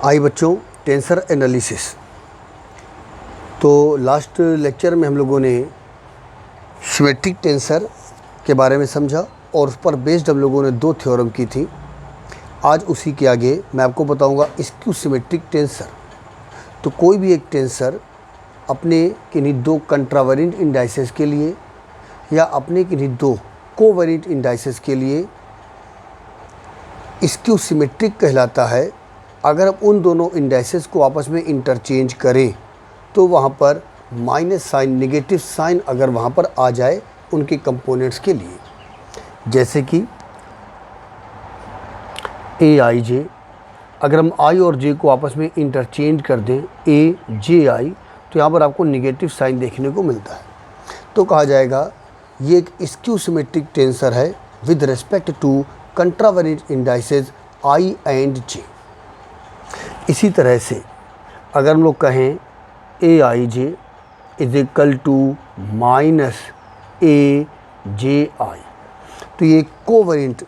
आई बच्चों, tensor analysis. तो last lecture में हम लोगों ने सिमेट्रिक टेंसर के बारे में समझा और उस पर बेस्ड हम लोगों ने दो थ्योरम की थी। आज उसी के आगे मैं आपको बताऊंगा स्क्यू सिमेट्रिक टेंसर। तो कोई भी एक टेंसर अपने किन्हीं दो कंट्रावेरिएंट इंडाइसेस के लिए या अपने किन्हीं दो कोवेरिएंट इंडाइसेस के लिए स्क्यू सिमेट्रिक कहलाता है। अगर हम उन दोनों इंडाइसेस को आपस में इंटरचेंज करें तो वहाँ पर माइनस साइन, नेगेटिव साइन अगर वहाँ पर आ जाए उनके कंपोनेंट्स के लिए, जैसे कि ए आई जे, अगर हम आई और जे को आपस में इंटरचेंज कर दें ए जे आई, तो यहाँ पर आपको नेगेटिव साइन देखने को मिलता है। तो कहा जाएगा ये एक स्क्यू सिमेट्रिक टेंसर है with respect to contravariant indices I and J. इसी तरह से अगर हम लोग कहें A I J is equal to minus A J I, तो ये कोवेरिएंट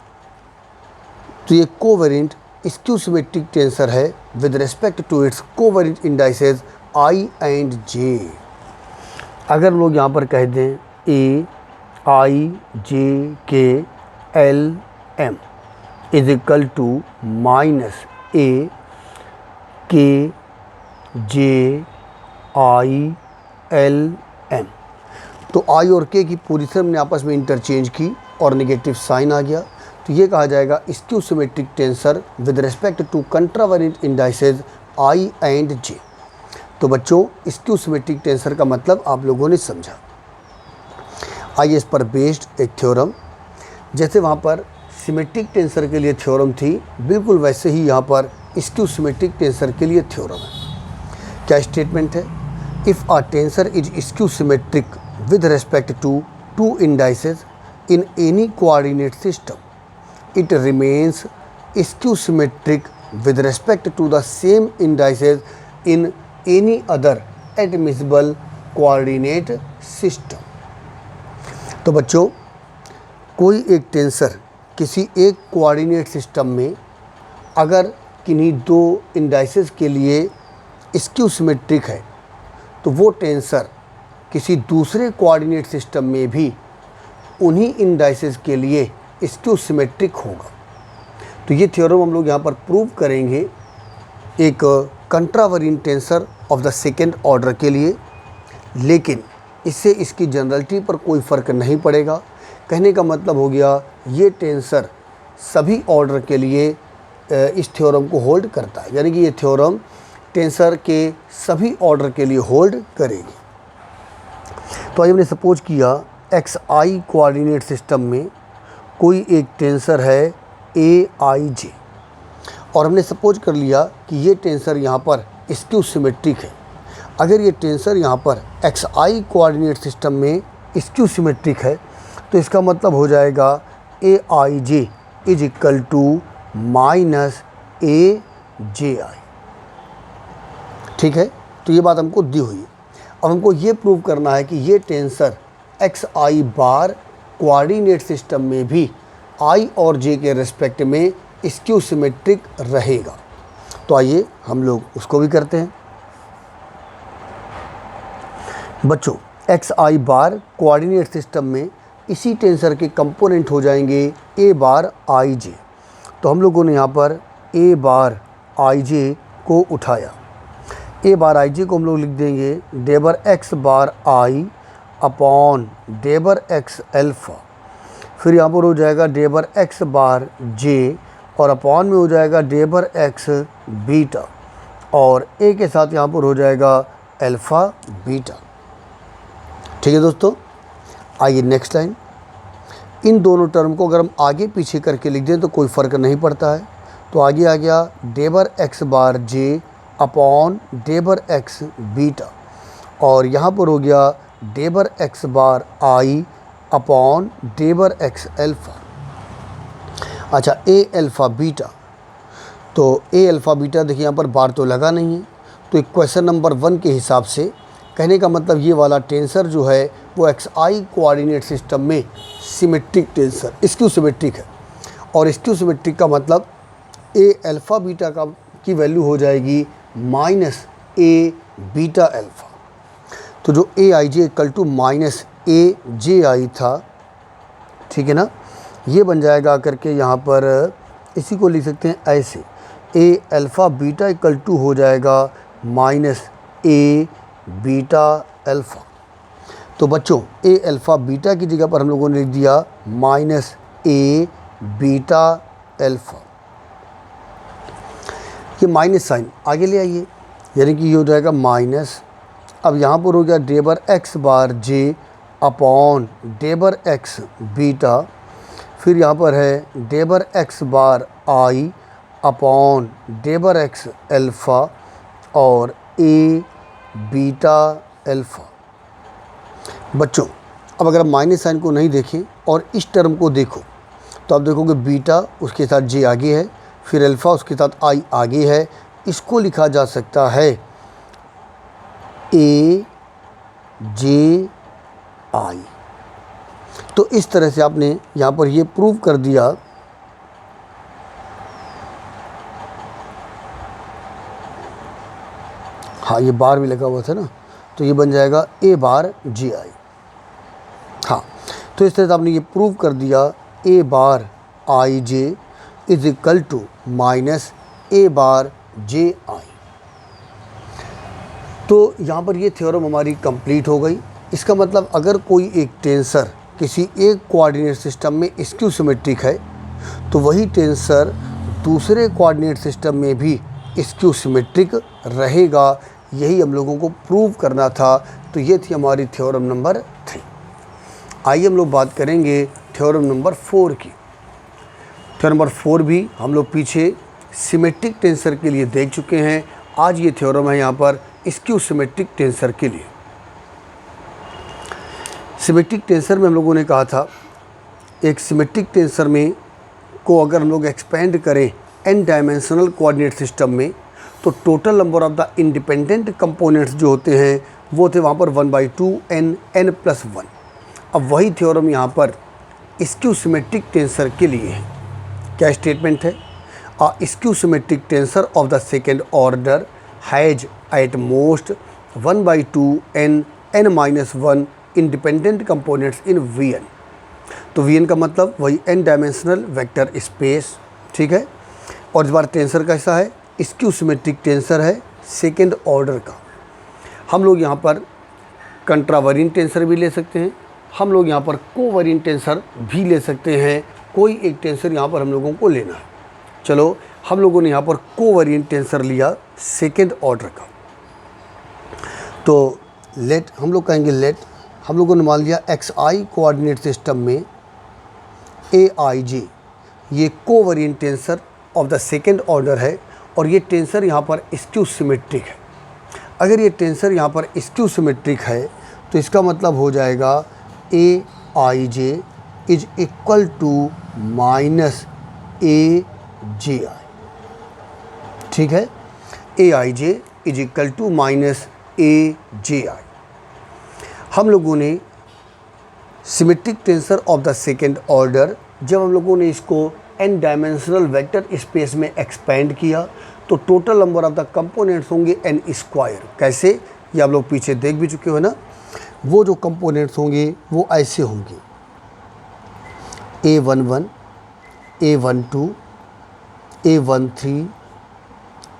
स्क्यू सिमेट्रिक टेंसर है with respect to its covariant indices I and J. अगर लोग यहाँ पर कह दें ए I J K L M is equal to minus A K J I L M, तो आई और के की पोजीशन ने आपस में इंटरचेंज की और नेगेटिव साइन आ गया। तो ये कहा जाएगा skew symmetric tensor with respect to contravariant indices I and J. तो बच्चों, स्क्यू सिमेट्रिक टेंसर का मतलब आप लोगों ने समझा। आइए इस पर बेस्ड एक थ्योरम, जैसे वहाँ पर सिमेट्रिक टेंसर के लिए थ्योरम थी, बिल्कुल वैसे ही यहाँ पर स्क्यू सिमेट्रिक टेंसर के लिए थ्योरम है। क्या स्टेटमेंट है? If a tensor is skew symmetric with respect to two indices in any coordinate system, it remains skew symmetric with respect to the same indices in any other admissible coordinate system। तो बच्चों, कोई एक tensor किसी एक coordinate system में अगर किन्हीं दो इंडाइसेस के लिए स्क्यू सिमेट्रिक है, तो वो टेंसर किसी दूसरे कोऑर्डिनेट सिस्टम में भी उन्हीं इंडाइसेस के लिए स्क्यू सिमेट्रिक होगा। तो ये थ्योरम हम लोग यहाँ पर प्रूव करेंगे एक contravariant tensor of the second order के लिए, लेकिन इससे इसकी जनरलिटी पर कोई फ़र्क नहीं पड़ेगा। कहने का मतलब हो गया ये टेंसर सभी ऑर्डर के लिए इस थ्योरम को होल्ड करता है, यानी कि ये थ्योरम टेंसर के सभी ऑर्डर के लिए होल्ड करेगी। तो आज हमने सपोज किया एक्स आई कोऑर्डिनेट सिस्टम में कोई एक टेंसर है ए आई जे, और हमने सपोज कर लिया कि ये टेंसर यहाँ पर स्क्यू सिमेट्रिक है। अगर ये टेंसर यहाँ पर एक्स आई कोऑर्डिनेट सिस्टम में स्क्यू सिमेट्रिक है, तो इसका मतलब हो जाएगा ए I J is equal to minus A J आई। ठीक है, तो ये बात हमको दी हुई है। अब हमको ये प्रूव करना है कि ये टेंसर एक्स आई बार कोऑर्डिनेट सिस्टम में भी आई और जे के रेस्पेक्ट में स्क्यू सिमेट्रिक रहेगा। तो आइए हम लोग उसको भी करते हैं। बच्चों, एक्स आई बार कोऑर्डिनेट सिस्टम में इसी टेंसर के कंपोनेंट हो जाएंगे ए बार आई जे। तो हम लोगों ने यहाँ पर ए बार आई जे को उठाया। ए बार आई जे को हम लोग लिख देंगे डेबर एक्स बार आई अपॉन डेबर एक्स एल्फ़ा, फिर यहाँ पर हो जाएगा डेबर एक्स बार जे और अपॉन में हो जाएगा डेबर एक्स बीटा, और ए के साथ यहाँ पर हो जाएगा एल्फ़ा बीटा। ठीक है दोस्तों, आइए नेक्स्ट लाइन। इन दोनों टर्म को अगर हम आगे पीछे करके लिख दें तो कोई फ़र्क नहीं पड़ता है। तो आगे आ गया डेबर एक्स बार जे अपॉन डेबर एक्स बीटा, और यहाँ पर हो गया डेबर एक्स बार आई अपॉन डेबर एक्स एल्फ़ा। अच्छा, ए एल्फ़ा बीटा, तो ए अल्फ़ा बीटा देखिए यहाँ पर बार तो लगा नहीं है, तो एक क्वेश्चन नंबर 1 के हिसाब से कहने का मतलब ये वाला टेंसर जो है वो एक्स आई कोऑर्डिनेट सिस्टम में सिमेट्रिक टेंसर स्क्यू सिमेट्रिक है। और स्क्यू सिमेट्रिक का मतलब ए अल्फ़ा बीटा का की वैल्यू हो जाएगी माइनस ए बीटा अल्फ़ा। तो जो ए I J equal to minus A J आई था, ठीक है ना, ये बन जाएगा करके यहाँ पर इसी को लिख सकते हैं ऐसे, ए अल्फ़ा बीटा इक्वल टू हो जाएगा माइनस ए बीटा अल्फ़ा। तो बच्चों ए अल्फ़ा बीटा की जगह पर हम लोगों ने लिख दिया माइनस ए बीटा अल्फ़ा। ये माइनस साइन आगे ले आइए, यानी कि ये हो जाएगा माइनस, अब यहाँ पर हो गया डेबर एक्स बार जे अपॉन डेबर एक्स बीटा, फिर यहाँ पर है डेबर एक्स बार आई अपॉन डेबर एक्स अल्फ़ा और ए बीटा अल्फ़ा। बच्चों अब अगर आप माइनस साइन को नहीं देखें और इस टर्म को देखो तो आप देखोगे बीटा उसके साथ जे आगे है, फिर अल्फ़ा उसके साथ आई आगे है। इसको लिखा जा सकता है ए जे आई। तो इस तरह से आपने यहाँ पर ये प्रूव कर दिया। हाँ, ये बार भी लगा हुआ था ना, तो ये बन जाएगा ए बार जे आई। हाँ, तो इस तरह से आपने ये प्रूव कर दिया ए बार आई J is equal to minus A bar J I. तो यहाँ पर ये थ्योरम हमारी कंप्लीट हो गई। इसका मतलब अगर कोई एक टेंसर किसी एक कोऑर्डिनेट सिस्टम में स्क्यू सिमेट्रिक है तो वही टेंसर दूसरे कोऑर्डिनेट सिस्टम में भी स्क्यू सिमेट्रिक रहेगा। यही हम लोगों को प्रूव करना था। तो ये थी हमारी थ्योरम नंबर 3। आइए हम लोग बात करेंगे थ्योरम नंबर 4 की। थ्योरम नंबर 4 भी हम लोग पीछे सिमेट्रिक टेंसर के लिए देख चुके हैं। आज ये थ्योरम है यहाँ पर स्क्यू सिमेट्रिक टेंसर के लिए। सिमेट्रिक टेंसर में हम लोगों ने कहा था एक सिमेट्रिक टेंसर में को अगर हम लोग एक्सपेंड करें n डायमेंशनल कोऑर्डिनेट सिस्टम में तो total number of the independent components जो होते हैं वो थे वहाँ पर 1/2 n+1। अब वही थ्योरम यहाँ पर स्क्यू सिमेट्रिक टेंसर के लिए है। क्या स्टेटमेंट है? A skew symmetric tensor of the second order has at most 1/2 n(n-1) independent components in Vn। तो Vn का मतलब वही n डायमेंशनल वेक्टर स्पेस, ठीक है। और इस बार टेंसर कैसा है? स्क्यू सिमेट्रिक टेंसर है सेकेंड ऑर्डर का। हम लोग यहाँ पर कंट्रावरिएंट टेंसर भी ले सकते हैं, हम लोग यहाँ पर कोवरिएंट टेंसर भी ले सकते हैं। कोई एक टेंसर यहाँ पर हम लोगों को लेना है। चलो हम लोगों ने यहाँ पर कोवरिएंट टेंसर लिया सेकेंड ऑर्डर का। तो लेट हम लोग कहेंगे लेट हम लोगों ने मान लिया xi कोऑर्डिनेट सिस्टम में aij ये covariant tensor of the second order है और ये टेंसर यहाँ पर स्क्यू सिमेट्रिक है। अगर ये टेंसर यहाँ पर स्क्यू सिमेट्रिक है तो इसका मतलब हो जाएगा aij is equal to minus aj। ठीक है, aij is equal to minus aj। हम लोगों ने symmetric tensor of the second order जब हम लोगों ने इसको n डायमेंशनल वेक्टर स्पेस में एक्सपेंड किया तो total number of the components होंगे n²। कैसे? ये आप लोग पीछे देख भी चुके हो ना। वो जो कंपोनेंट्स होंगे वो ऐसे होंगे a11 a12 a13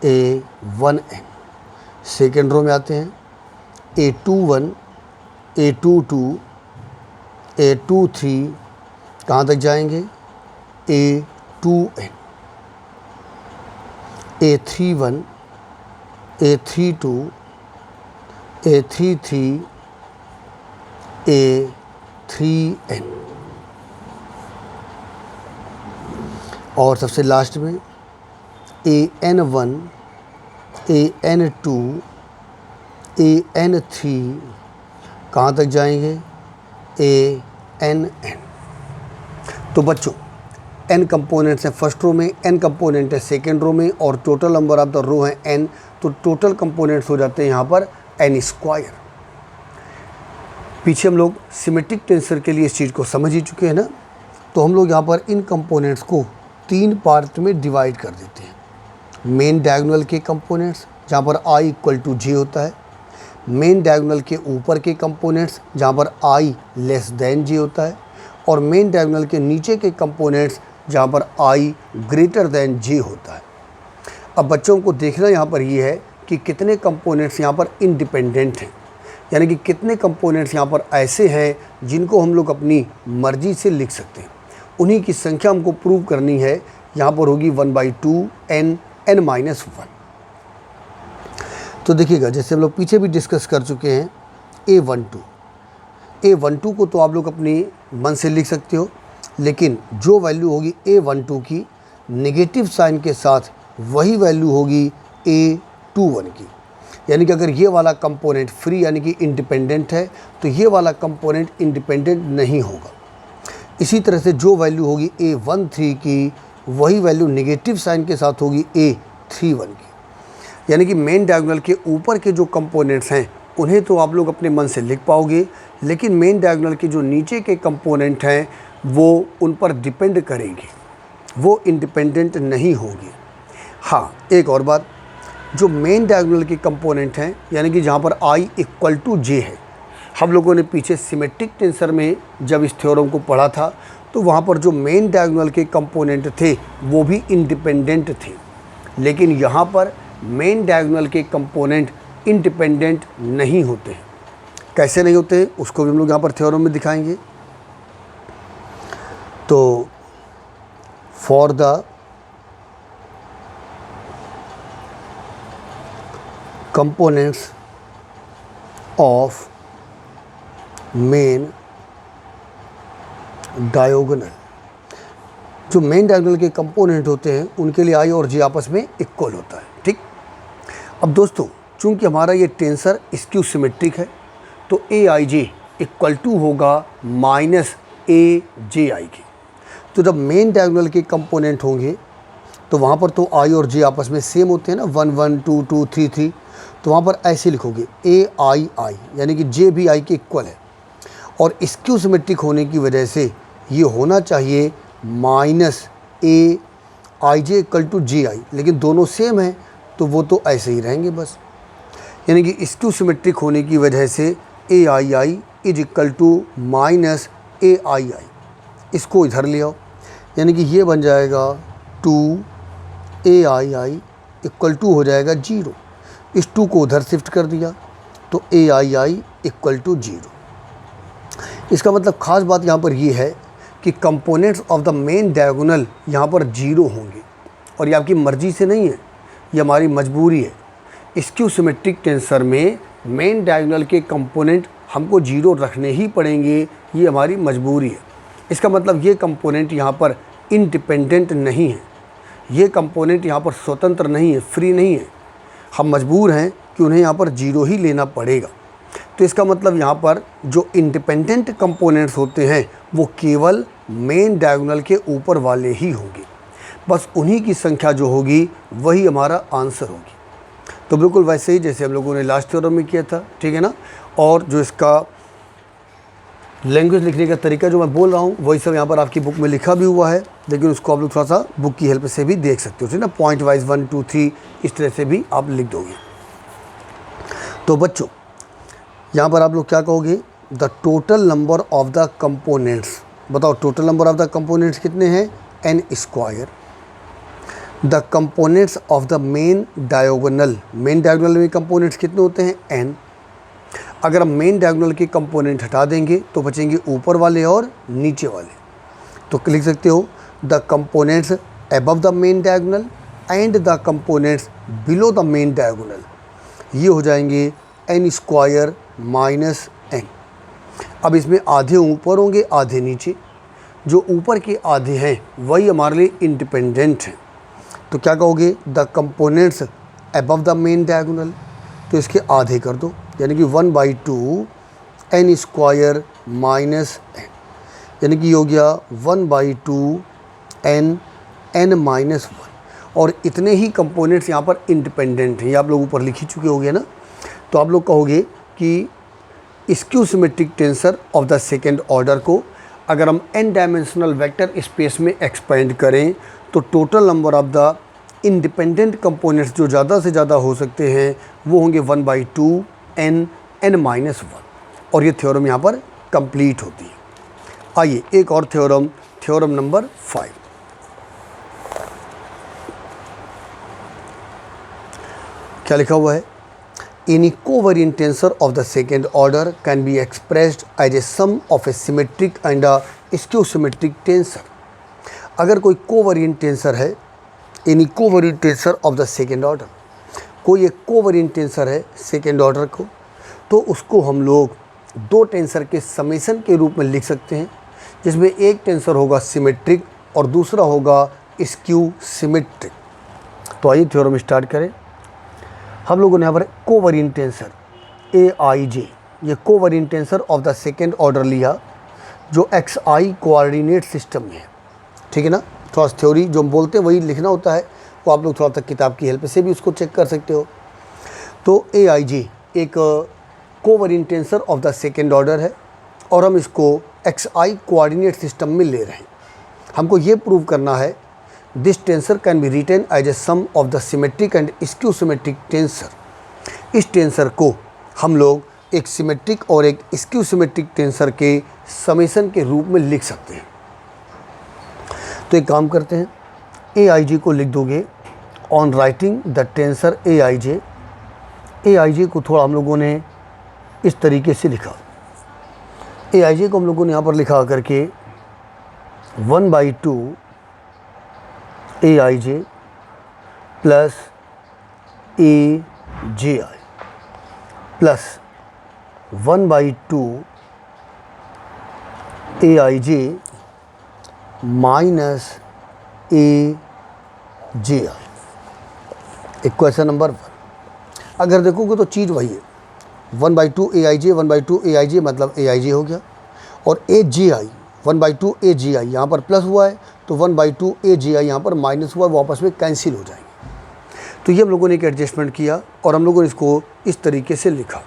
a1n। Second row में आते हैं a21 a22 a23 कहाँ तक जाएंगे a2n a31 a32 a33 a3n और सबसे लास्ट में an1 an2 an3 कहाँ तक जाएंगे ann। तो बच्चों n कंपोनेंट्स हैं फर्स्ट रो में, n कंपोनेंट है सेकेंड रो में और total number of the row है n। तो टोटल कंपोनेंट्स हो जाते हैं यहाँ पर n²। पीछे हम लोग सिमेट्रिक टेंसर के लिए इस चीज़ को समझ ही चुके हैं ना। तो हम लोग यहाँ पर इन कंपोनेंट्स को 3 पार्ट में डिवाइड कर देते हैं मेन डायगोनल के कंपोनेंट्स जहाँ पर i इक्वल टू जे होता है, मेन डायगोनल के ऊपर के कंपोनेंट्स जहाँ पर i लेस देन जे होता है, और मेन डायगोनल के नीचे के कंपोनेंट्स जहाँ पर i ग्रेटर देन जे होता है। अब बच्चों को देखना यहाँ पर ये है कि कितने कंपोनेंट्स यहाँ पर इंडिपेंडेंट हैं, यानी कि कितने कंपोनेंट्स यहाँ पर ऐसे हैं जिनको हम लोग अपनी मर्जी से लिख सकते हैं। उन्हीं की संख्या हमको प्रूव करनी है। यहाँ पर होगी 1/2 n-1। तो देखिएगा, जैसे हम लोग पीछे भी डिस्कस कर चुके हैं, A12 को तो आप लोग अपने मन से लिख सकते हो, लेकिन जो वैल्यू होगी A12 की नेगेटिव साइन के साथ वही वैल्यू होगी A21 की। यानी कि अगर ये वाला कंपोनेंट फ्री यानी कि इंडिपेंडेंट है तो ये वाला कंपोनेंट इंडिपेंडेंट नहीं होगा। इसी तरह से जो वैल्यू होगी A13 की वही वैल्यू नेगेटिव साइन के साथ होगी A31 की। यानी कि मेन डायगोनल के ऊपर के जो कंपोनेंट्स हैं उन्हें तो आप लोग अपने मन से लिख पाओगे, लेकिन मेन डायगोनल के जो नीचे के कंपोनेंट हैं वो उन पर डिपेंड करेंगे, वो इंडिपेंडेंट नहीं होगी। हाँ, एक और बात, जो मेन डायगोनल के कंपोनेंट हैं यानी कि जहाँ पर i इक्वल टू जे है, हम लोगों ने पीछे सिमेट्रिक टेंसर में जब इस थ्योरम को पढ़ा था तो वहाँ पर जो मेन डायगोनल के कंपोनेंट थे वो भी इंडिपेंडेंट थे, लेकिन यहाँ पर मेन डायगोनल के कंपोनेंट इंडिपेंडेंट नहीं होते हैं। कैसे नहीं होते उसको भी हम लोग यहाँ पर थ्योरम में दिखाएंगे। तो for the components of main diagonal, जो मेन डायगोनल के कंपोनेंट होते हैं उनके लिए i और j आपस में इक्वल होता है। ठीक, अब दोस्तों चूंकि हमारा ये टेंसर स्क्यू सिमेट्रिक है तो aij इक्वल टू होगा माइनस aj के। तो जब मेन डायगोनल के कंपोनेंट होंगे तो वहाँ पर तो i और j आपस में सेम होते हैं ना, 1 1 2 2 3 3, तो वहाँ पर ऐसे लिखोगे ai यानी कि j भी i के इक्वल है, और स्क्यू सिमेट्रिक होने की वजह से ये होना चाहिए minus aij equal to ji, लेकिन दोनों सेम हैं तो वो तो ऐसे ही रहेंगे बस। यानी कि स्क्यू सिमेट्रिक होने की वजह से aii is equal to minus aii, इसको इधर ले आओ, यानी कि ये बन जाएगा 2aii इक्वल टू हो जाएगा 0। इस 2 को उधर शिफ्ट कर दिया तो aii इक्वल टू 0। इसका मतलब ख़ास बात यहाँ पर ये है कि components of the main diagonal यहाँ पर 0 होंगे, और ये आपकी मर्ज़ी से नहीं है, ये हमारी मजबूरी है। स्क्यू सिमेट्रिक टेंसर में मेन डायगोनल के कंपोनेंट हमको 0 रखने ही पड़ेंगे, ये हमारी मजबूरी है। इसका मतलब ये कंपोनेंट यहाँ पर इंडिपेंडेंट नहीं है, ये कंपोनेंट यहाँ पर स्वतंत्र नहीं है, फ्री नहीं है, हम मजबूर हैं कि उन्हें यहाँ पर 0 ही लेना पड़ेगा। तो इसका मतलब यहाँ पर जो इंडिपेंडेंट कंपोनेंट्स होते हैं वो केवल मेन डायगोनल के ऊपर वाले ही होंगे, बस उन्हीं की संख्या जो होगी वही हमारा आंसर होगी। तो बिल्कुल वैसे ही जैसे हम लोगों ने लास्ट थ्योरम में किया था, ठीक है ना। और जो इसका लैंग्वेज लिखने का तरीका जो मैं बोल रहा हूँ वही सब यहाँ पर आपकी बुक में लिखा भी हुआ है, लेकिन उसको आप लोग थोड़ा सा बुक की हेल्प से भी देख सकते हो, ठीक है ना। पॉइंट वाइज 1 2 3 इस तरह से भी आप लिख दोगे। तो बच्चों यहाँ पर आप लोग क्या कहोगे, the total number of the components, बताओ total number of the components कितने हैं, n²। The components of the main diagonal, main diagonal में कंपोनेंट्स कितने होते हैं, n। अगर हम मेन डायगोनल के कंपोनेंट हटा देंगे तो बचेंगे ऊपर वाले और नीचे वाले, तो लिख सकते हो the components above the main diagonal and the components below the main diagonal, ये हो जाएंगे n² माइनस n। अब इसमें आधे ऊपर होंगे आधे नीचे, जो ऊपर के आधे हैं वही हमारे लिए इंडिपेंडेंट हैं। तो क्या कहोगे, the components above the main diagonal, तो इसके आधे कर दो, यानी कि 1/2 n² माइनस n, यानी कि हो गया 1/2 n-1। और इतने ही कंपोनेंट्स यहाँ पर इंडिपेंडेंट हैं, ये आप लोग ऊपर लिख ही चुके होंगे ना। तो आप लोग कहोगे कि skew symmetric tensor of the second order को अगर हम n डायमेंशनल वेक्टर स्पेस में एक्सपेंड करें तो total number of the independent components जो ज़्यादा से ज़्यादा हो सकते हैं वो होंगे 1/2 n n-1 और ये थ्योरम यहाँ पर कंप्लीट होती है। आइए एक और थ्योरम नंबर 5। क्या लिखा हुआ है? Any covariant tensor of the second order can be expressed as a sum of a symmetric and a skew symmetric tensor। अगर कोई कोवेरिएंट टेंसर है, any covariant tensor of the second order, कोई एक covariant tensor है second order को, तो उसको हम लोग दो टेंसर के समेशन के रूप में लिख सकते हैं, जिसमें एक टेंसर होगा सिमेट्रिक और दूसरा होगा स्क्यू सिमेट्रिक। तो आइए थ्योरम स्टार्ट करें। हम लोगों ने यहाँ पर कोवेरिएंट टेंसर AIJ, ये covariant tensor of the second order लिया जो XI कोऑर्डिनेट सिस्टम में है, ठीक है ना। थोड़ा सा थ्योरी जो हम बोलते हैं वही लिखना होता है, वो आप लोग थोड़ा सा किताब की हेल्प से भी उसको चेक कर सकते हो। तो AIJ एक covariant tensor of the second order है और हम इसको XI कोऑर्डिनेट सिस्टम में ले रहे हैं। हमको ये प्रूव करना है this tensor can be written as a sum of the symmetric and skew symmetric tensor. इस टेंसर को हम लोग एक सिमेट्रिक और एक स्क्यू सिमेट्रिक टेंसर के समेशन के रूप में लिख सकते हैं। तो एक काम करते हैं, AIJ को लिख दोगे on writing the tensor AIJ को थोड़ा हम लोगों ने इस तरीके से लिखा। AIJ को हम लोगों ने यहाँ पर लिखा करके 1/2 AIJ plus AJI plus 1/2 AIJ minus AJI। Equation number 1 अगर देखोगे तो चीज़ वही है, 1/2 AIJ 1/2 AIJ मतलब AIJ हो गया, और AJI 1/2 AJI यहाँ पर प्लस हुआ है तो 1/2 AJI यहाँ पर माइनस हुआ है, वो आपस में कैंसिल हो जाएंगे। तो ये हम लोगों ने एक एडजस्टमेंट किया और हम लोगों ने इसको इस तरीके से लिखा।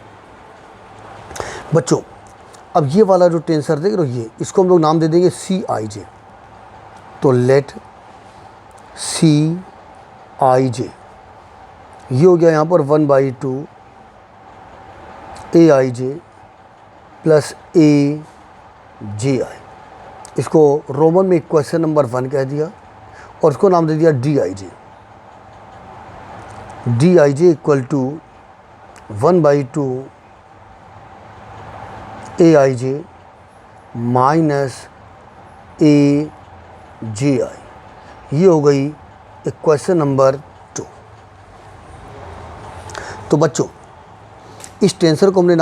बच्चों अब ये वाला जो टेंसर देख रहे हो, ये इसको हम लोग नाम दे देंगे CIJ। तो लेट CIJ ये हो गया यहाँ पर 1/2 AIJ प्लस AJI। इसको रोमन में इक्वेशन नंबर 1 कह दिया और इसको नाम दे दिया DIJ equal to 1/2 AIJ minus AJI। ये हो गई इक्वेशन नंबर 2। तो बच्चों इस टेंसर को हमने